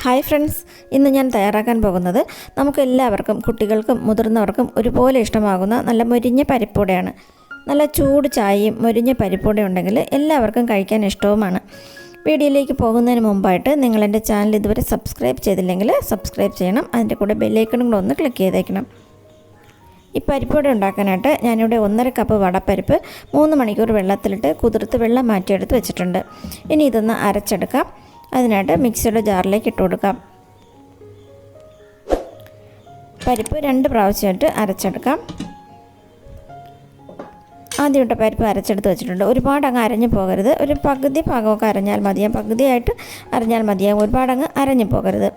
Hi friends, ഇന്ന് ഞാൻ തയ്യാറാക്കാൻ പോകുന്നത് നമുക്കെല്ലാവർക്കും കുട്ടികൾക്കും മുതിർന്നവർക്കും ഒരുപോലെ ഇഷ്ടമാകുന്ന നല്ല മൊരിഞ്ഞ പരിപ്പുവടയാണ്. നല്ല ചൂട് ചായയും മൊരിഞ്ഞ പരിപ്പുവട ഉണ്ടെങ്കിൽ എല്ലാവർക്കും കഴിക്കാൻ ഇഷ്ടവുമാണ്. വീഡിയോയിലേക്ക് പോകുന്നതിന് മുമ്പായിട്ട് നിങ്ങൾ എൻ്റെ ചാനൽ ഇതുവരെ സബ്സ്ക്രൈബ് ചെയ്തില്ലെങ്കിൽ സബ്സ്ക്രൈബ് ചെയ്യണം. അതിൻ്റെ കൂടെ ബെല്ലൈക്കണും കൂടെ ഒന്ന് ക്ലിക്ക് ചെയ്തേക്കണം. ഈ പരിപ്പുവട ഉണ്ടാക്കാനായിട്ട് ഞാനിവിടെ 1.5 കപ്പ് വടപ്പരിപ്പ് 3 മണിക്കൂർ വെള്ളത്തിലിട്ട് കുതിർത്ത് വെള്ളം മാറ്റിയെടുത്ത് വെച്ചിട്ടുണ്ട്. ഇനി ഇതൊന്ന് അരച്ചെടുക്കാം. അതിനായിട്ട് മിക്സിയുടെ ജാറിലേക്ക് ഇട്ട് കൊടുക്കാം. പരിപ്പ് 2 പ്രാവശ്യമായിട്ട് അരച്ചെടുക്കാം. ആദ്യം ഇട്ട പരിപ്പ് അരച്ചെടുത്ത് വെച്ചിട്ടുണ്ട്. ഒരുപാട് അങ്ങ് അരഞ്ഞു പോകരുത്. ഒരു പകുതി ഭാഗമൊക്കെ അരഞ്ഞാൽ മതിയാകും. പകുതിയായിട്ട് അരഞ്ഞാൽ മതിയാകും. ഒരുപാട് അങ്ങ് അരഞ്ഞു പോകരുത്.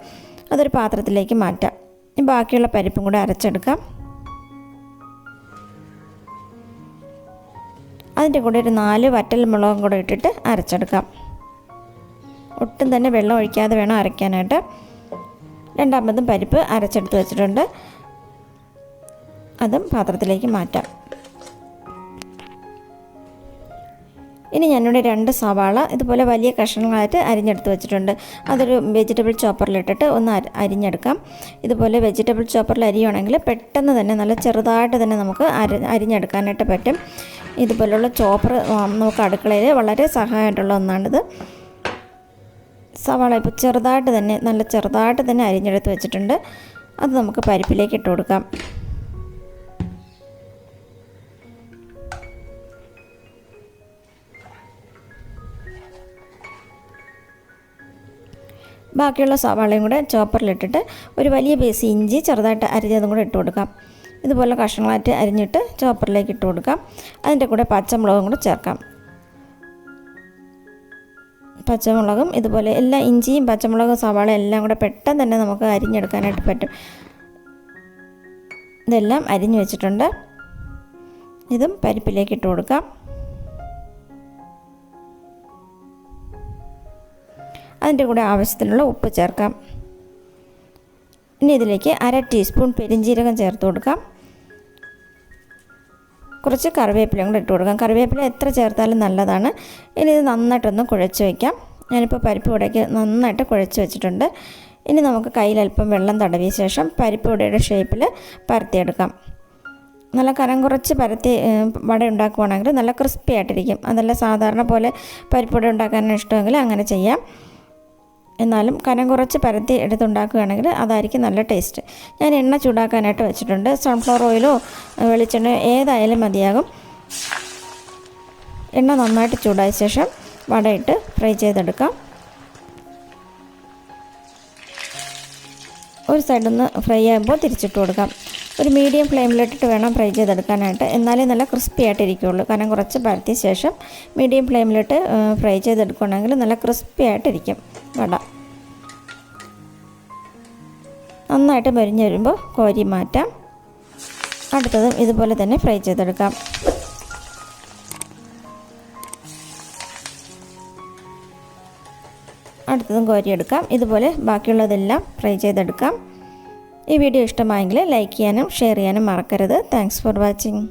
അതൊരു പാത്രത്തിലേക്ക് മാറ്റാം. ഇനി ബാക്കിയുള്ള പരിപ്പും കൂടെ അരച്ചെടുക്കാം. അതിൻ്റെ കൂടെ ഒരു 4 വറ്റൽ മുളകും കൂടെ ഇട്ടിട്ട് അരച്ചെടുക്കാം. ഒട്ടും തന്നെ വെള്ളം ഒഴിക്കാതെ വേണം അരയ്ക്കാനായിട്ട്. രണ്ടാമതും പരിപ്പ് അരച്ചെടുത്ത് വെച്ചിട്ടുണ്ട്. അതും പാത്രത്തിലേക്ക് മാറ്റാം. ഇനി ഞാനിവിടെ 2 സവാള ഇതുപോലെ വലിയ കഷ്ണങ്ങളായിട്ട് അരിഞ്ഞെടുത്ത് വെച്ചിട്ടുണ്ട്. അതൊരു വെജിറ്റബിൾ ചോപ്പറിലിട്ടിട്ട് ഒന്ന് അരിഞ്ഞെടുക്കാം. ഇതുപോലെ വെജിറ്റബിൾ ചോപ്പറിൽ അരിയുവാണെങ്കിൽ പെട്ടെന്ന് തന്നെ നല്ല ചെറുതായിട്ട് തന്നെ നമുക്ക് അരിഞ്ഞെടുക്കാനായിട്ട് പറ്റും. ഇതുപോലുള്ള ചോപ്പർ നമുക്ക് അടുക്കളയിൽ വളരെ സഹായമായിട്ടുള്ള ഒന്നാണിത്. സവാള ഇപ്പോൾ നല്ല ചെറുതായിട്ട് തന്നെ അരിഞ്ഞെടുത്ത് വെച്ചിട്ടുണ്ട്. അത് നമുക്ക് പരിപ്പിലേക്ക് ഇട്ട് കൊടുക്കാം. ബാക്കിയുള്ള സവാളയും കൂടെ ചോപ്പറിലിട്ടിട്ട് ഒരു വലിയ പീസ് ഇഞ്ചി ചെറുതായിട്ട് അരിഞ്ഞതും കൂടെ ഇട്ട് കൊടുക്കാം. ഇതുപോലെ കഷ്ണങ്ങളായിട്ട് അരിഞ്ഞിട്ട് ചോപ്പറിലേക്ക് ഇട്ട് കൊടുക്കാം. അതിൻ്റെ കൂടെ പച്ചമുളകും കൂടെ ചേർക്കാം. പച്ചമുളകും ഇതുപോലെ എല്ലാ ഇഞ്ചിയും പച്ചമുളകും സവാള എല്ലാം കൂടെ പെട്ടെന്ന് തന്നെ നമുക്ക് അരിഞ്ഞെടുക്കാനായിട്ട് പറ്റും. ഇതെല്ലാം അരിഞ്ഞു വെച്ചിട്ടുണ്ട്. ഇതും പരിപ്പിലേക്ക് ഇട്ട് കൊടുക്കാം. അതിൻ്റെ കൂടെ ആവശ്യത്തിനുള്ള ഉപ്പ് ചേർക്കാം. ഇനി ഇതിലേക്ക് 1/2 ടീസ്പൂൺ പെരിഞ്ജീരകം ചേർത്ത് കൊടുക്കാം. കുറച്ച് കറിവേപ്പിലയും കൂടെ ഇട്ട് കൊടുക്കാം. കറിവേപ്പില എത്ര ചേർത്താലും നല്ലതാണ്. ഇനി ഇത് നന്നായിട്ടൊന്ന് കുഴച്ച് വയ്ക്കാം. ഞാനിപ്പോൾ പരിപ്പ് വടയ്ക്ക് നന്നായിട്ട് കുഴച്ച് വെച്ചിട്ടുണ്ട്. ഇനി നമുക്ക് കയ്യിൽ അല്പം വെള്ളം തടവിയ ശേഷം പരിപ്പ് വടയുടെ ഷേപ്പിൽ പരത്തിയെടുക്കാം. നല്ല കനം കുറച്ച് പരത്തി വട ഉണ്ടാക്കുവാണെങ്കിൽ നല്ല ക്രിസ്പി ആയിട്ടിരിക്കും. അതല്ല സാധാരണ പോലെ പരിപ്പ് വട ഉണ്ടാക്കാനാണ് ഇഷ്ടമെങ്കിൽ അങ്ങനെ ചെയ്യാം. എന്നാലും കനം കുറച്ച് പരത്തി എടുത്തുണ്ടാക്കുകയാണെങ്കിൽ അതായിരിക്കും നല്ല ടേസ്റ്റ്. ഞാൻ എണ്ണ ചൂടാക്കാനായിട്ട് വെച്ചിട്ടുണ്ട്. സൺഫ്ലവർ ഓയിലോ വെളിച്ചെണ്ണയോ ഏതായാലും മതിയാകും. എണ്ണ നന്നായിട്ട് ചൂടായ ശേഷം വടയിട്ട് ഫ്രൈ ചെയ്തെടുക്കാം. ഒരു സൈഡൊന്ന് ഫ്രൈ ആകുമ്പോൾ തിരിച്ചിട്ട് കൊടുക്കാം. ഒരു മീഡിയം ഫ്ലെയിമിലിട്ടിട്ട് വേണം ഫ്രൈ ചെയ്തെടുക്കാനായിട്ട്. എന്നാലേ നല്ല ക്രിസ്പി ആയിട്ടിരിക്കുകയുള്ളൂ. കനം കുറച്ച് പരത്തിയ ശേഷം മീഡിയം ഫ്ലെയിമിലിട്ട് ഫ്രൈ ചെയ്തെടുക്കുകയാണെങ്കിൽ നല്ല ക്രിസ്പി ആയിട്ടിരിക്കും വട. നന്നായിട്ട് മൊരിഞ്ഞ് വരുമ്പോൾ കോരി മാറ്റാം. അടുത്തതും ഇതുപോലെ തന്നെ ഫ്രൈ ചെയ്തെടുക്കാം. അടുത്തതും കോരിയെടുക്കാം. ഇതുപോലെ ബാക്കിയുള്ളതെല്ലാം ഫ്രൈ ചെയ്തെടുക്കാം. ഈ വീഡിയോ ഇഷ്ടമായെങ്കിൽ ലൈക്ക് ചെയ്യാനും ഷെയർ ചെയ്യാനും മറക്കരുത്. Thanks for watching.